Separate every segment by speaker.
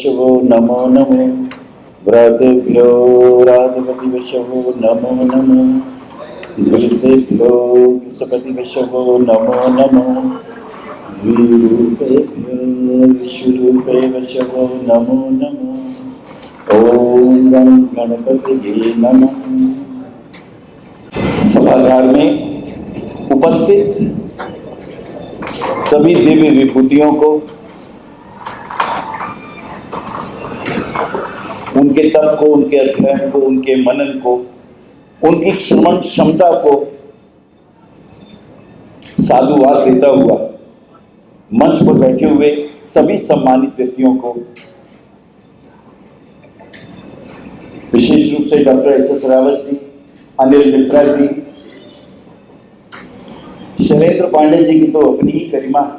Speaker 1: वशवो नमो नमो, व्रतेभ्यो राधपति वशवो नमो नमो, गृसेभ्यो गृषपति वशवो नमो नमो, विरूपेभ्यो विश्वरूपे वशवो नमो नमो। ओम गं गणपतिये नमः। सभागार में उपस्थित सभी दिव्य विभूतियों को, उनके तप को, उनके अध्ययन को, उनके मनन को, उनकी श्रवण क्षमता को साधुवाद देता हुआ मंच पर बैठे हुए सभी सम्मानित व्यक्तियों को, विशेष रूप से डॉक्टर एच.एस. रावत जी, अनिल मित्रा जी, शैलेंद्र पांडे जी की तो अपनी ही गरिमा है,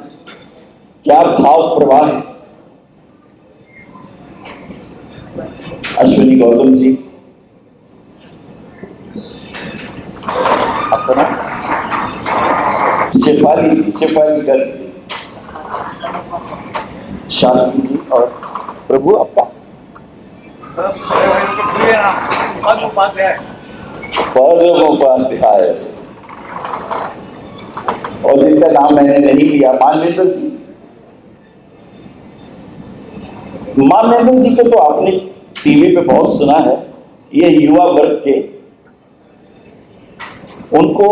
Speaker 1: क्या भाव प्रवाह है। अश्विनी गौतम जी, आपका नाम? शेफाली जी, शेफाली गर्ग जी, शास्त्री जी, और प्रभु आपका उपाध्याय, और जिनका नाम मैंने नहीं लिया, मानवेंद्र जी। मानवेंद्र जी को तो आपने टीवी पे बहुत सुना है। ये युवा वर्ग के, उनको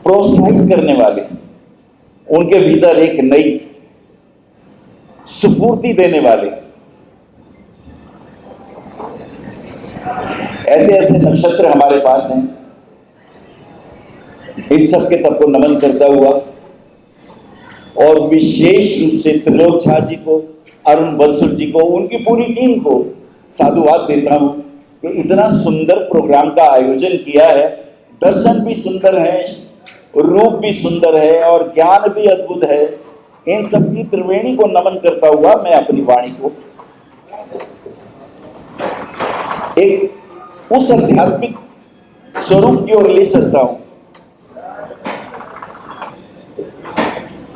Speaker 1: प्रोत्साहित करने वाले, उनके भीतर एक नई स्फूर्ति देने वाले, ऐसे ऐसे नक्षत्र हमारे पास हैं। इन सब के तब को नमन करता हुआ, और विशेष रूप से त्रिलोक झा जी को, अरुण बंसुल जी को, उनकी पूरी टीम को साधुवाद देता हूं कि इतना सुंदर प्रोग्राम का आयोजन किया है। दर्शन भी सुंदर है, रूप भी सुंदर है, और ज्ञान भी अद्भुत है। इन सब की त्रिवेणी को नमन करता हुआ मैं अपनी वाणी को एक उस आध्यात्मिक स्वरूप की ओर ले चलता हूं।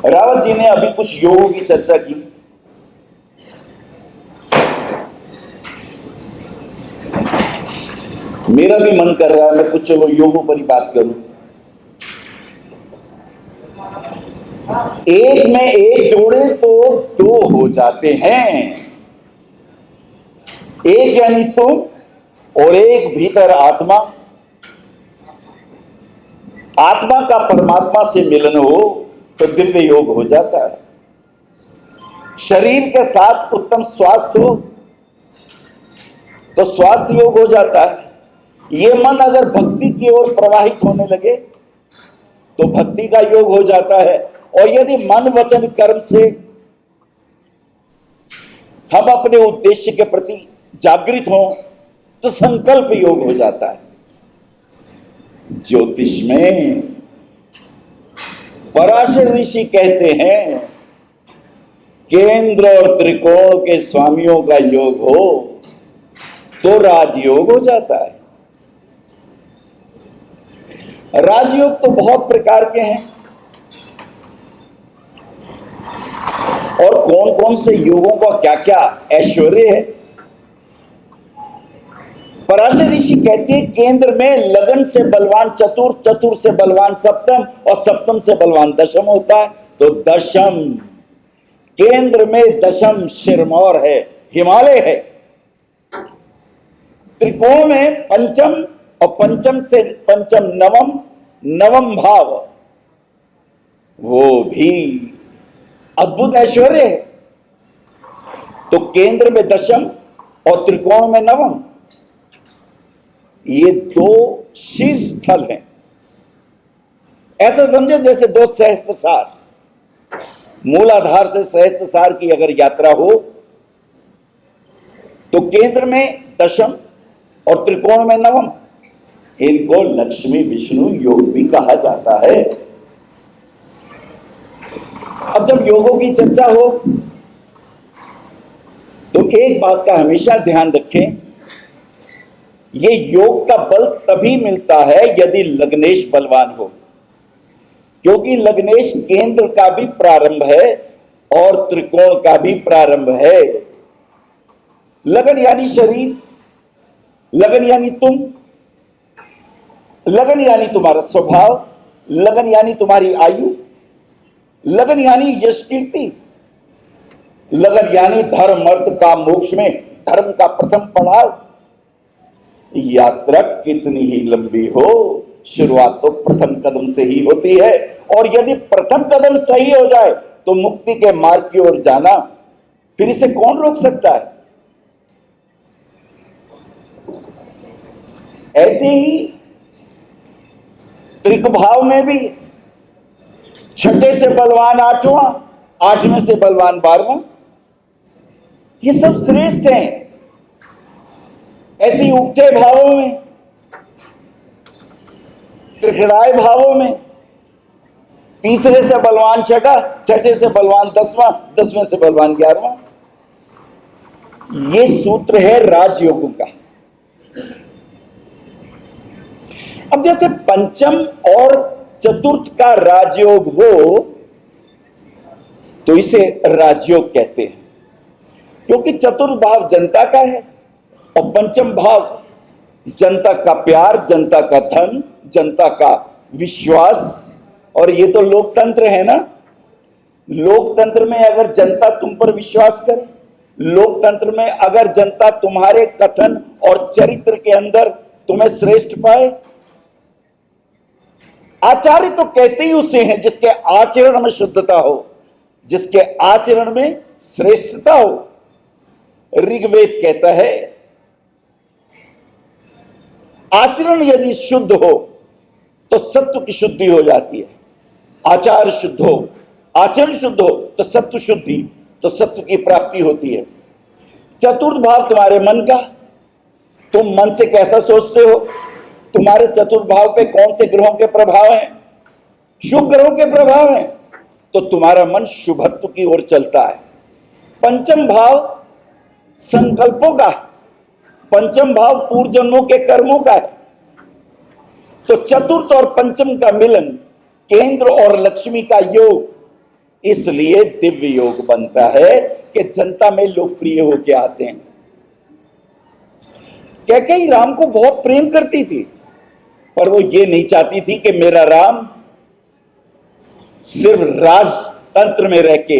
Speaker 1: रावत जी ने अभी कुछ योगों की चर्चा की। मेरा भी मन कर रहा है मैं कुछ चलो योगों पर ही बात करूं। एक में एक जोड़े तो दो हो जाते हैं। एक यानी तुम और एक भीतर आत्मा। आत्मा का परमात्मा से मिलन हो तो दिव्य योग हो जाता है। शरीर के साथ उत्तम स्वास्थ्य हो तो स्वास्थ्य योग हो जाता है। ये मन अगर भक्ति की ओर प्रवाहित होने लगे तो भक्ति का योग हो जाता है। और यदि मन वचन कर्म से हम अपने उद्देश्य के प्रति जागृत हों तो संकल्प योग हो जाता है। ज्योतिष में पराशर ऋषि कहते हैं, केंद्र और त्रिकोण के स्वामियों का योग हो तो राजयोग हो जाता है। राजयोग तो बहुत प्रकार के हैं, और कौन कौन से योगों का क्या क्या ऐश्वर्य है। पराशर ऋषि कहते हैं, केंद्र में लगन से बलवान चतुर, चतुर से बलवान सप्तम, और सप्तम से बलवान दशम होता है। तो दशम, केंद्र में दशम सिरमौर है, हिमालय है। त्रिकोण में पंचम, और पंचम से पंचम नवम, नवम भाव, वो भी अद्भुत ऐश्वर्य है। तो केंद्र में दशम और त्रिकोण में नवम, ये दो शीर्ष स्थल हैं। ऐसा समझे जैसे दो सहस्त्रसार, मूलाधार से सहस्त्रसार की अगर यात्रा हो तो केंद्र में दशम और त्रिकोण में नवम, इनको लक्ष्मी विष्णु योग भी कहा जाता है। अब जब योगों की चर्चा हो तो एक बात का हमेशा ध्यान रखें, ये योग का बल तभी मिलता है यदि लग्नेश बलवान हो, क्योंकि लग्नेश केंद्र का भी प्रारंभ है और त्रिकोण का भी प्रारंभ है। लगन यानी शरीर, लगन यानी तुम, लगन यानी तुम्हारा स्वभाव, लगन यानी तुम्हारी आयु, लगन यानी यश कीर्ति, लगन यानी धर्म अर्थ का मोक्ष में धर्म का प्रथम पड़ाव। यात्रा कितनी ही लंबी हो, शुरुआत तो प्रथम कदम से ही होती है, और यदि प्रथम कदम सही हो जाए तो मुक्ति के मार्ग की ओर जाना फिर इसे कौन रोक सकता है। ऐसे ही त्रिकभाव में भी छठे से बलवान आठवां, आठवें से बलवान बारहवां, ये सब श्रेष्ठ हैं। ऐसे ही उपचय भावों में, त्रिखड़ाय भावों में तीसरे से बलवान छठा, छठे से बलवान दसवां, दसवें से बलवान 11वां। ये सूत्र है राजयोग का। अब जैसे पंचम और चतुर्थ का राजयोग हो तो इसे राजयोग कहते हैं, क्योंकि चतुर्थ भाव जनता का है और पंचम भाव जनता का प्यार, जनता का धन, जनता का विश्वास। और ये तो लोकतंत्र है ना। लोकतंत्र में अगर जनता तुम पर विश्वास करे, लोकतंत्र में अगर जनता तुम्हारे कथन और चरित्र के अंदर तुम्हें श्रेष्ठ पाए, आचार्य तो कहते ही उसे हैं जिसके आचरण में शुद्धता हो, जिसके आचरण में श्रेष्ठता हो। ऋग्वेद कहता है आचरण यदि शुद्ध हो तो सत्व की शुद्धि हो जाती है। आचार शुद्ध हो, आचरण शुद्ध हो तो सत्व शुद्धि, तो सत्व की प्राप्ति होती है। चतुर्थ भाव तुम्हारे मन का, तुम मन से कैसा सोचते हो, तुम्हारे चतुर्थ भाव पे कौन से ग्रहों के प्रभाव हैं, शुभ ग्रहों के प्रभाव हैं, तो तुम्हारा मन शुभत्व की ओर चलता है। पंचम भाव संकल्पों का, पंचम भाव पूर्व जन्मों के कर्मों का है। तो चतुर्थ और पंचम का मिलन केंद्र और लक्ष्मी का योग, इसलिए दिव्य योग बनता है कि जनता में लोकप्रिय होके आते हैं। कैकेयी राम को बहुत प्रेम करती थी, पर वो ये नहीं चाहती थी कि मेरा राम सिर्फ राजतंत्र में रह के,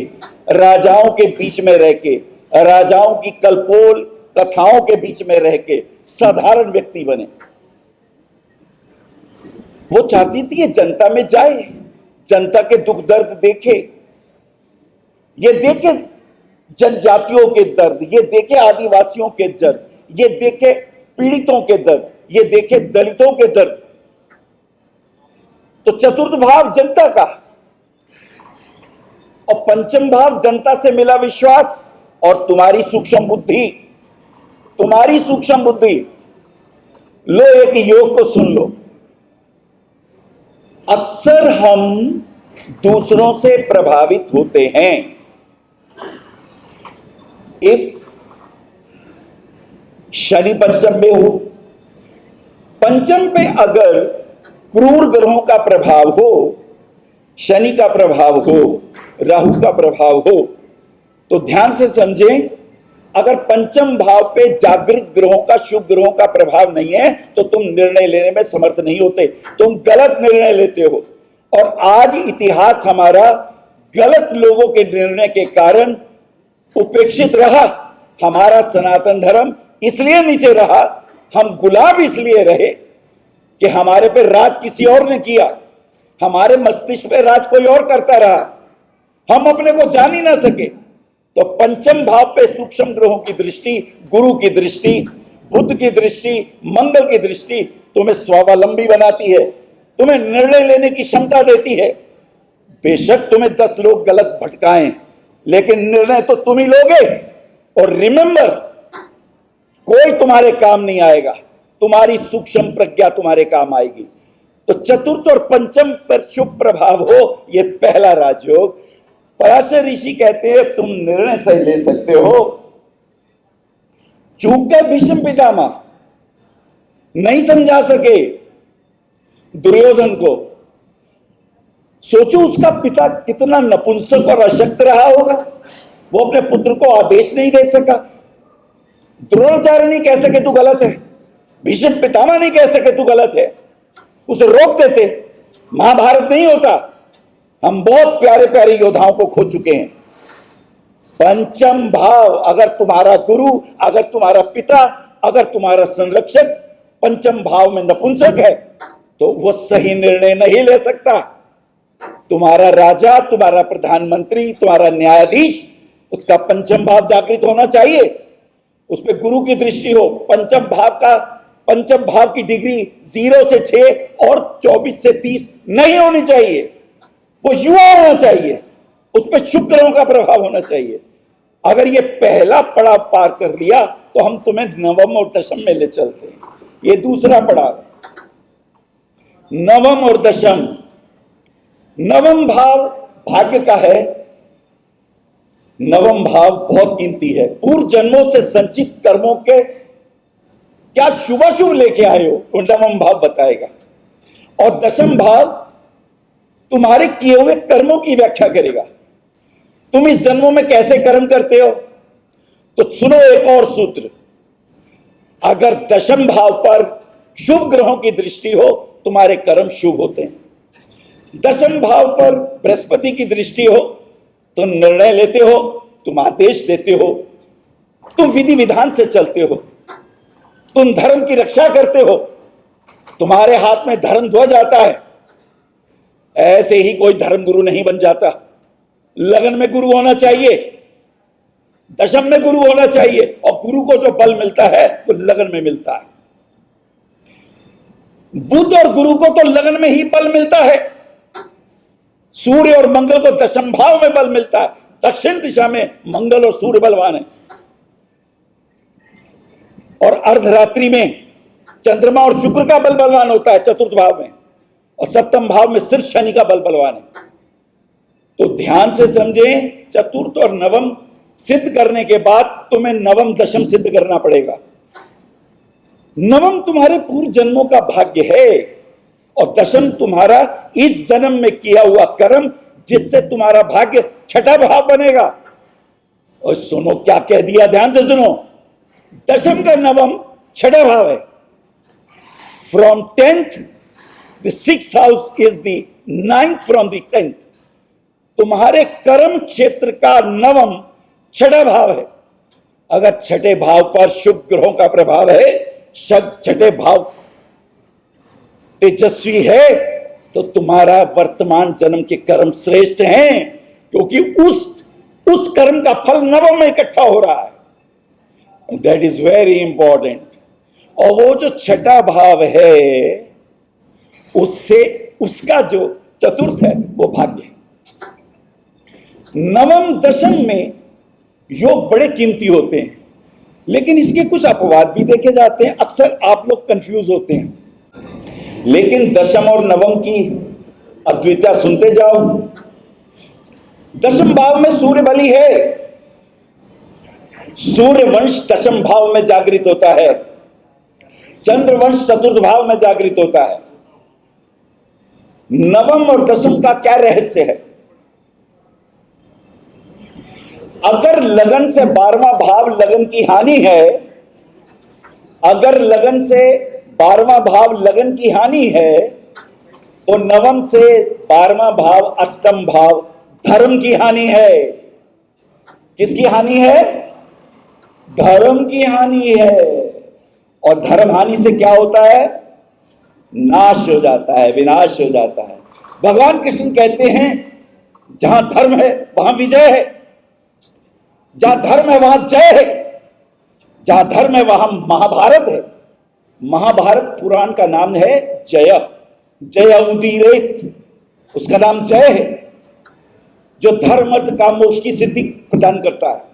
Speaker 1: राजाओं के बीच में रह के, राजाओं की कल्पोल कथाओं के बीच में रह के साधारण व्यक्ति बने। वो चाहती थी कि जनता में जाए, जनता के दुख दर्द देखे, ये देखे जनजातियों के दर्द, ये देखे आदिवासियों के दर्द, ये देखे पीड़ितों के दर्द, ये देखे दलितों के दर्द। तो चतुर्थ भाव जनता का और पंचम भाव जनता से मिला विश्वास और तुम्हारी सूक्ष्म बुद्धि, तुम्हारी सूक्ष्म बुद्धि। लो एक योग को सुन लो। अक्सर हम दूसरों से प्रभावित होते हैं। इफ शनि पंचम में हो, पंचम पे अगर क्रूर ग्रहों का प्रभाव हो, शनि का प्रभाव हो, राहु का प्रभाव हो, तो ध्यान से समझें, अगर पंचम भाव पे जागृत ग्रहों का, शुभ ग्रहों का प्रभाव नहीं है तो तुम निर्णय लेने में समर्थ नहीं होते, तुम गलत निर्णय लेते हो। और आज इतिहास हमारा गलत लोगों के निर्णय के कारण उपेक्षित रहा। हमारा सनातन धर्म इसलिए नीचे रहा, हम गुलाम इसलिए रहे कि हमारे पे राज किसी और ने किया, हमारे मस्तिष्क पे राज कोई और करता रहा, हम अपने को जान ही ना सके। तो पंचम भाव पे सूक्ष्म ग्रहों की दृष्टि, गुरु की दृष्टि, बुध की दृष्टि, मंगल की दृष्टि तुम्हें स्वावलंबी बनाती है, तुम्हें निर्णय लेने की क्षमता देती है। बेशक तुम्हें 10 लोग गलत भटकाएं, लेकिन निर्णय तो तुम ही लोगे। और रिमेंबर, कोई तुम्हारे काम नहीं आएगा, तुम्हारी सूक्ष्म प्रज्ञा तुम्हारे काम आएगी। तो चतुर्थ और पंचम पर शुभ प्रभाव हो, यह पहला राजयोग। पराशर ऋषि कहते हैं तुम निर्णय सही ले सकते हो। चूक गए भीष्म पितामह, नहीं समझा सके दुर्योधन को, सोचो उसका पिता कितना नपुंसक और अशक्त रहा होगा, वो अपने पुत्र को आदेश नहीं दे सका। द्रोणाचार्य नहीं कह सके तू गलत है, भीष्म पितामह नहीं कह सके तू गलत है, उसे रोक देते, महाभारत नहीं होता। हम बहुत प्यारे प्यारे योद्धाओं को खो चुके हैं। पंचम भाव, अगर तुम्हारा गुरु, अगर तुम्हारा पिता, अगर तुम्हारा संरक्षक पंचम भाव में नपुंसक है तो वो सही निर्णय नहीं ले सकता। तुम्हारा राजा, तुम्हारा प्रधानमंत्री, तुम्हारा न्यायाधीश, उसका पंचम भाव जागृत होना चाहिए, उस पर गुरु की दृष्टि हो। पंचम भाव की डिग्री 0 से 6 और 24 से 30 नहीं होनी चाहिए, वो युवा होना चाहिए, उस पर शुक्रों का प्रभाव होना चाहिए। अगर ये पहला पड़ाव पार कर लिया तो हम तुम्हें नवम और दशम में ले चलते हैं। ये दूसरा पड़ाव है, नवम और दशम। नवम भाव भाग्य का है। नवम भाव बहुत कीमती है, पूर्व जन्मों से संचित कर्मों के क्या शुभाशुभ लेके आए हो वो नवम भाव बताएगा। और दशम भाव तुम्हारे किए हुए कर्मों की व्याख्या करेगा। तुम इस जन्मों में कैसे कर्म करते हो, तो सुनो एक और सूत्र। अगर दशम भाव पर शुभ ग्रहों की दृष्टि हो तुम्हारे कर्म शुभ होते हैं। दशम भाव पर बृहस्पति की दृष्टि हो तो निर्णय लेते हो, तुम आदेश देते हो, तुम विधि विधान से चलते हो, तुम धर्म की रक्षा करते हो, तुम्हारे हाथ में धर्म ध्वज आता है। ऐसे ही कोई धर्म गुरु नहीं बन जाता। लगन में गुरु होना चाहिए, दशम में गुरु होना चाहिए, और गुरु को जो बल मिलता है वो लगन में मिलता है। बुध और गुरु को तो लगन में ही बल मिलता है। सूर्य और मंगल को दशम भाव में बल मिलता है। दक्षिण दिशा में मंगल और सूर्य बलवान है, और अर्धरात्रि में चंद्रमा और शुक्र का बल बलवान होता है चतुर्थ भाव में, और सप्तम भाव में सिर्फ शनि का बल बलवान है। तो ध्यान से समझें, चतुर्थ और नवम सिद्ध करने के बाद तुम्हें नवम दशम सिद्ध करना पड़ेगा। नवम तुम्हारे पूर्व जन्मों का भाग्य है, और दशम तुम्हारा इस जन्म में किया हुआ कर्म, जिससे तुम्हारा भाग्य छठा भाव बनेगा। और सुनो क्या कह दिया, ध्यान से सुनो। दशम का नवम छठा भाव है। From 10th the 6th house is the 9th from the 10th। तुम्हारे कर्म क्षेत्र का नवम छठा भाव है। अगर छठे भाव पर शुभ ग्रहों का प्रभाव है, छठे भाव तेजस्वी है, तो तुम्हारा वर्तमान जन्म के कर्म श्रेष्ठ हैं, क्योंकि उस कर्म का फल नवम में इकट्ठा हो रहा है। That is very important. और वो जो छठा भाव है, उससे उसका जो चतुर्थ है वो भाग्य है। नवम दशम में योग बड़े कीमती होते हैं, लेकिन इसके कुछ अपवाद भी देखे जाते हैं। अक्सर आप लोग कंफ्यूज होते हैं, लेकिन दशम और नवम की अद्वितीयता सुनते जाओ। दशम भाव में सूर्य बली है, सूर्य वंश दशम भाव में जागृत होता है, चंद्र वंश चतुर्थ भाव में जागृत होता है। नवम और दशम का क्या रहस्य है? अगर लगन से 12वां भाव लगन की हानि है, अगर लगन से 12वां भाव लगन की हानि है, तो नवम से 12वां भाव अष्टम भाव धर्म की हानि है। किसकी हानि है? धर्म की हानि है। और धर्म हानि से क्या होता है? नाश हो जाता है, विनाश हो जाता है। भगवान कृष्ण कहते हैं, जहां धर्म है वहां विजय है, जहां धर्म है वहां जय है, जहां धर्म है वहां महाभारत है। महाभारत पुराण का नाम है जय, जय उदीरेत, उसका नाम जय है, जो धर्म अर्थ काम मोक्ष की सिद्धि प्रदान करता है।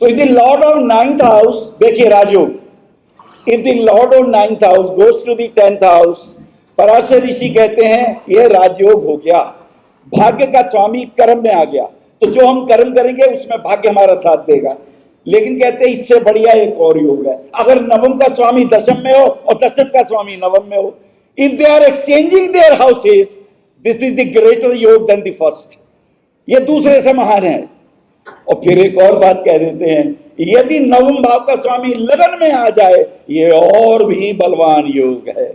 Speaker 1: तो if the lord of 9th house, देखिए राजयोग, if the lord of 9th house goes to the 10th house, Parashar Rishi कहते हैं यह राजयोग हो गया, भाग्य का स्वामी कर्म में आ गया। तो जो हम कर्म करेंगे उसमें भाग्य हमारा साथ देगा। लेकिन कहते हैं इससे बढ़िया एक और योग है, अगर नवम का स्वामी दशम में हो और दशम का स्वामी नवम में हो, if they are exchanging their houses, this is the greater yog than the first, ये दूसरे से महान है। और फिर एक और बात कह देते हैं, यदि नवम भाव का स्वामी लगन में आ जाए, ये और भी बलवान योग है,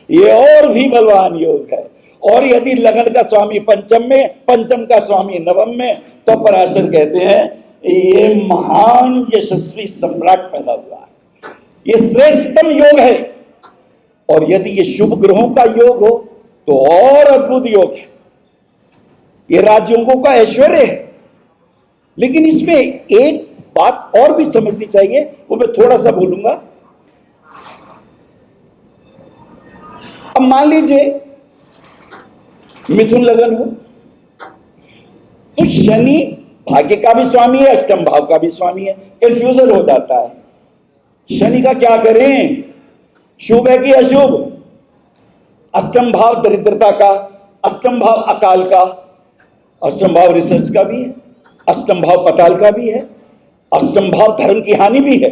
Speaker 1: ये और भी बलवान योग है। और यदि लगन का स्वामी पंचम में, पंचम का स्वामी नवम में, तो पराशर कहते हैं ये महान यशस्वी सम्राट पैदा हुआ है, ये श्रेष्ठतम योग है। और यदि ये शुभ ग्रहों का योग हो तो और अद्भुत योग है, ये राजयोगों का ऐश्वर्य है। लेकिन इसमें एक बात और भी समझनी चाहिए, वो मैं थोड़ा सा बोलूंगा। अब मान लीजिए मिथुन लगन हो, तो शनि भाग्य का भी स्वामी है, अष्टम भाव का भी स्वामी है, कंफ्यूजन हो जाता है। शनि का क्या करें, शुभ है कि अशुभ? अष्टम भाव दरिद्रता का, अष्टम भाव अकाल का, अष्टम भाव रिसर्च का भी है, अष्टम भाव पताल का भी है, अष्टम भाव धर्म की हानि भी है,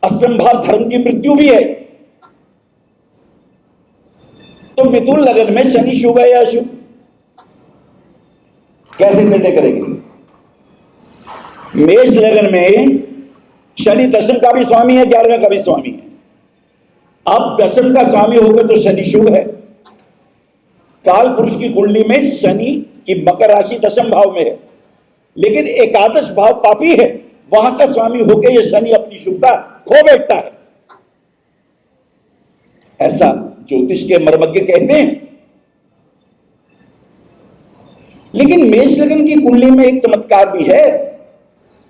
Speaker 1: अष्टम भाव धर्म की मृत्यु भी है। तो मिथुन लगन में शनि शुभ है या अशुभ, कैसे निर्णय करेंगे? मेष लगन में शनि दशम का भी स्वामी है, 11वें का भी स्वामी है। अब दशम का स्वामी होकर तो शनि शुभ है। काल पुरुष की कुंडली में शनि की मकर राशि दशम भाव में है, लेकिन एकादश भाव पापी है, वहां का स्वामी होकर यह शनि अपनी शुभता खो बैठता है। ऐसा ज्योतिष के मर्मज्ञ कहते हैं। लेकिन मेष लगन की कुंडली में एक चमत्कार भी है।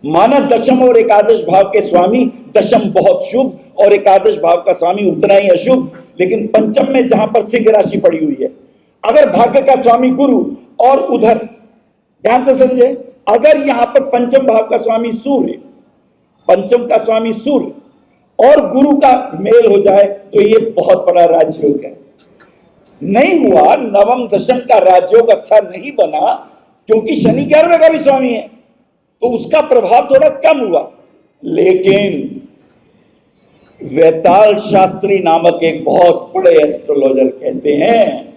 Speaker 1: माना दशम और एकादश भाव के स्वामी, दशम बहुत शुभ और एकादश भाव का स्वामी उतना ही अशुभ, लेकिन पंचम में जहां पर सिंह राशि पड़ी हुई है, अगर भाग्य का स्वामी गुरु और उधर, ध्यान से समझे, अगर यहां पर पंचम भाव का स्वामी सूर्य, पंचम का स्वामी सूर्य और गुरु का मेल हो जाए तो ये बहुत बड़ा राजयोग है। नहीं हुआ, नवम दशम का राजयोग अच्छा नहीं बना, क्योंकि शनि 11वें का भी स्वामी है, तो उसका प्रभाव थोड़ा कम हुआ। लेकिन वेताल शास्त्री नामक एक बहुत बड़े एस्ट्रोलॉजर कहते हैं,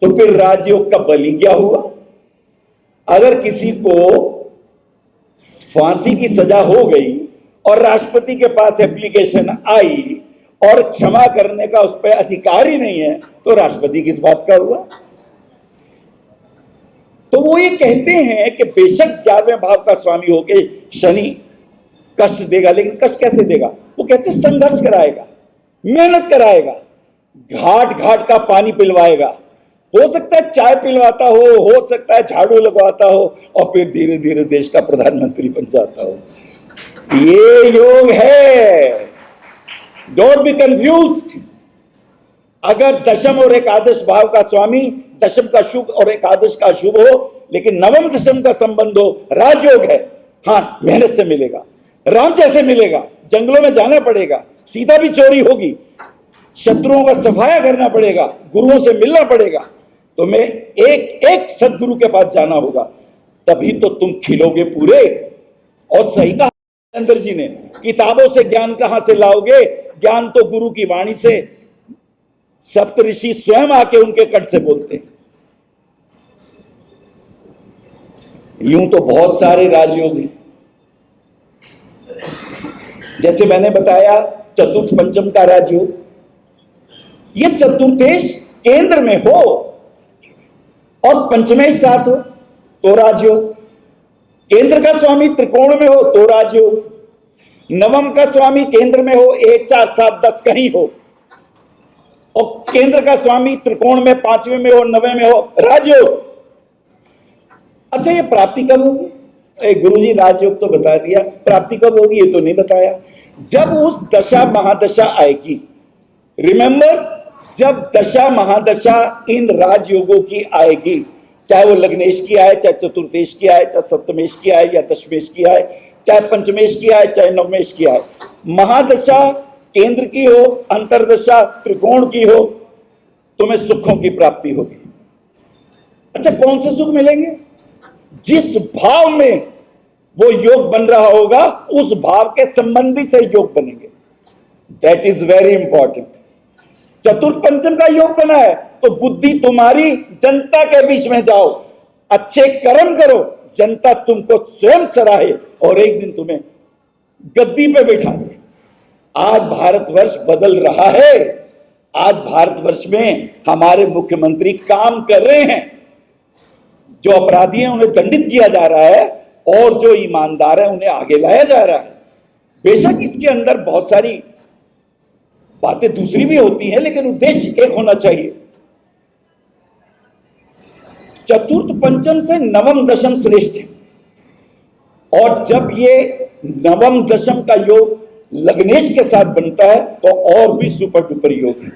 Speaker 1: तो फिर राजयोग का बलि क्या हुआ? अगर किसी को फांसी की सजा हो गई और राष्ट्रपति के पास एप्लीकेशन आई और क्षमा करने का उस पर अधिकार ही नहीं है, तो राष्ट्रपति किस बात का हुआ? तो वो ये कहते हैं कि बेशक 11वें भाव का स्वामी होके शनि कष्ट देगा, लेकिन कष्ट कैसे देगा? वो कहते हैं संघर्ष कराएगा, मेहनत कराएगा, घाट घाट का पानी पिलवाएगा, हो सकता है चाय पिलवाता हो सकता है झाड़ू लगवाता हो, और फिर धीरे धीरे देश का प्रधानमंत्री बन जाता हो। ये योग है, डोंट बी कंफ्यूज्ड। अगर दशम और एकादश भाव का स्वामी, दशम का शुभ और एकादश का शुभ हो, लेकिन नवम दशम का संबंध हो, राजयोग है, हाँ मेहनत से मिलेगा, राम जैसे मिलेगा, जंगलों में जाना पड़ेगा, सीता भी चोरी होगी, शत्रुओं का सफाया करना पड़ेगा, गुरुओं से मिलना पड़ेगा, तुम्हें एक एक सदगुरु के पास जाना होगा, तभी तो तुम खिलोगे पूरे। और सही कहा अंदर जी ने, किताबों से ज्ञान कहां से लाओगे? ज्ञान तो गुरु की वाणी से, सप्तऋषि स्वयं आके उनके कंठ से बोलते हैं। यूं तो बहुत सारे राजयोग हैं, जैसे मैंने बताया चतुर्थ पंचम का राजयोग, ये चतुर्थेश केंद्र में हो और पंचमेश साथ हो तो राजयोग, केंद्र का स्वामी त्रिकोण में हो तो राजयोग, नवम का स्वामी केंद्र में हो, 1 4 7 10 कहीं हो, और केंद्र का स्वामी त्रिकोण में 5वें में हो, 9वें में हो, राजयोग। अच्छा, ये प्राप्ति कब होगी? गुरुजी राजयोग तो बता दिया, प्राप्ति कब होगी ये तो नहीं बताया। जब उस दशा महादशा आएगी, रिमेंबर, जब दशा महादशा इन राजयोगों की आएगी, चाहे वो लग्नेश की आए, चाहे चतुर्देश की आए, चाहे सप्तमेश की आए या दशमेश की आए, चाहे पंचमेश की आए, चाहे नवमेश की आए, महादशा केंद्र की हो, अंतरदशा त्रिकोण की हो, तुम्हें सुखों की प्राप्ति होगी। अच्छा, कौन से सुख मिलेंगे? जिस भाव में वो योग बन रहा होगा, उस भाव के संबंधी से योग बनेंगे। That is very important. चतुर्थ पंचम का योग बना है, तो बुद्धि तुम्हारी जनता के बीच में जाओ, अच्छे कर्म करो, जनता तुमको स्वयं सराहे और एक दिन तुम्हें गद्दी पे बैठा दे। आज भारतवर्ष बदल रहा है। आज भारतवर्ष में हमारे मुख्यमंत्री काम कर रहे हैं। जो अपराधी हैं उन्हें दंडित किया जा रहा है और जो ईमानदार है उन्हें आगे लाया जा रहा है। बेशक इसके अंदर बहुत सारी बातें दूसरी भी होती हैं, लेकिन उद्देश्य एक होना चाहिए। चतुर्थ पंचम से नवम दशम श्रेष्ठ है, और जब ये नवम दशम का योग लग्नेश के साथ बनता है तो और भी सुपर डुपर योग है।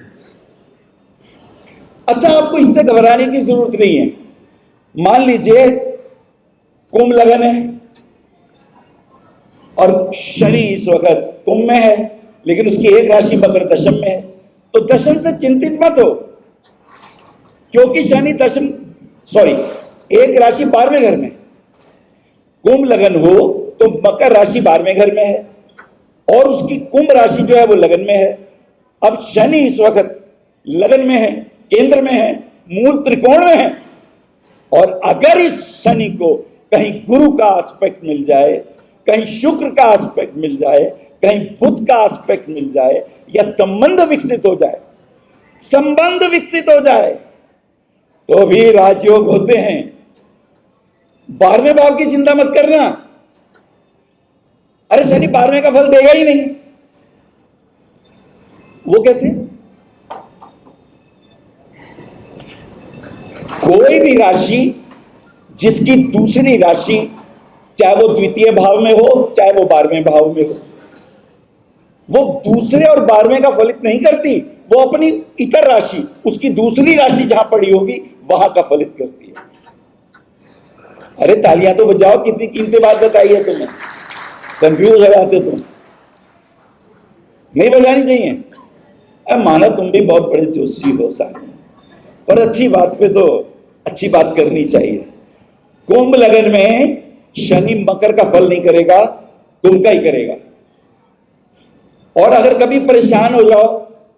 Speaker 1: अच्छा, आपको इससे घबराने की जरूरत नहीं है। मान लीजिए कुंभ लगन है और शनि इस वक्त कुंभ में है, लेकिन उसकी एक राशि मकर दशम में है, तो दशम से चिंतित मत हो, क्योंकि शनि एक राशि 12वें घर में, कुंभ लगन हो तो मकर राशि 12वें घर में है और उसकी कुंभ राशि जो है वो लगन में है। अब शनि इस वक्त लगन में है, केंद्र में है, मूल त्रिकोण में है, और अगर इस शनि को कहीं गुरु का एस्पेक्ट मिल जाए, कहीं शुक्र का एस्पेक्ट मिल जाए, कहीं बुध का एस्पेक्ट मिल जाए, या संबंध विकसित हो जाए तो भी राजयोग होते हैं। 12वें भाव की चिंता मत करना। अरे शनि 12वें का फल देगा ही नहीं। वो कैसे? कोई भी राशि जिसकी दूसरी राशि, चाहे वो द्वितीय भाव में हो चाहे वो 12वें भाव में हो, वो दूसरे और 12वें का फलित नहीं करती, वो अपनी इतर राशि, उसकी दूसरी राशि जहां पड़ी होगी वहां का फलित करती है। अरे तालियां तो बजाओ, कितनी कीमती बात बताई है तुमने। कंफ्यूज हो जाते तुम, नहीं बजानी चाहिए। अब माना तुम भी बहुत बड़े जोशी हो साथ, पर अच्छी बात पे तो अच्छी बात करनी चाहिए। कुंभ लगन में शनि मकर का फल नहीं करेगा, कुंभ का ही करेगा। और अगर कभी परेशान हो जाओ,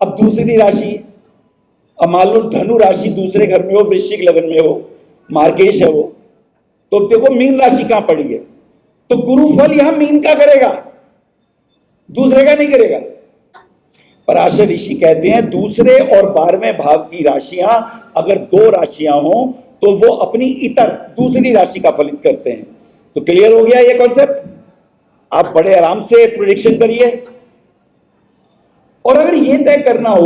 Speaker 1: अब दूसरी राशि, अब मान लो धनु राशि दूसरे घर में हो, वृश्चिक लगन में हो, मार्गेश है वो, तो देखो मीन राशि कहां पड़ी है, तो गुरु फल यहां मीन का करेगा, दूसरे का नहीं करेगा। पराशर ऋषि कहते हैं दूसरे और 12वें भाव की राशियां अगर 2 राशियां हो तो वो अपनी इतर दूसरी राशि का फलित करते हैं। तो क्लियर हो गया ये कॉन्सेप्ट? आप बड़े आराम से प्रेडिक्शन करिए। और अगर ये तय करना हो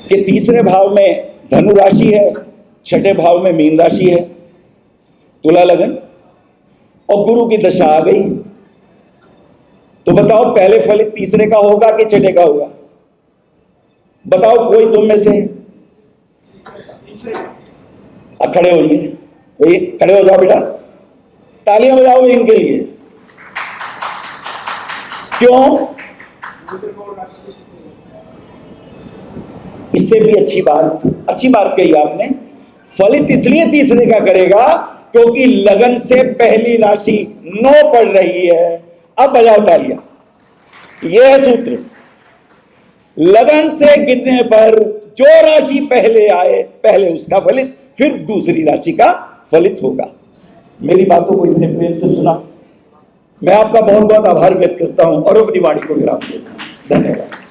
Speaker 1: कि तीसरे भाव में धनु राशि है, छठे भाव में मीन राशि है, तुला लगन, और गुरु की दशा आ गई, तो बताओ पहले फलित तीसरे का होगा कि छठे का होगा? बताओ कोई तुम में से। खड़े होइए, खड़े हो जाओ बेटा, तालियां बजाओ इनके लिए। क्यों? इससे भी अच्छी बात कही आपने। फलित इसलिए तीसरे का करेगा क्योंकि लगन से पहली राशि 9 पड़ रही है। अब बजाओ तालियां। यह है सूत्र। लगन से गिनने पर जो राशि पहले आए पहले उसका फलित, फिर दूसरी राशि का फलित होगा। मेरी बातों को इतने प्रेम से सुना, मैं आपका बहुत बहुत आभार व्यक्त करता हूं और अपनी वाणी को विराम देता हूं। धन्यवाद।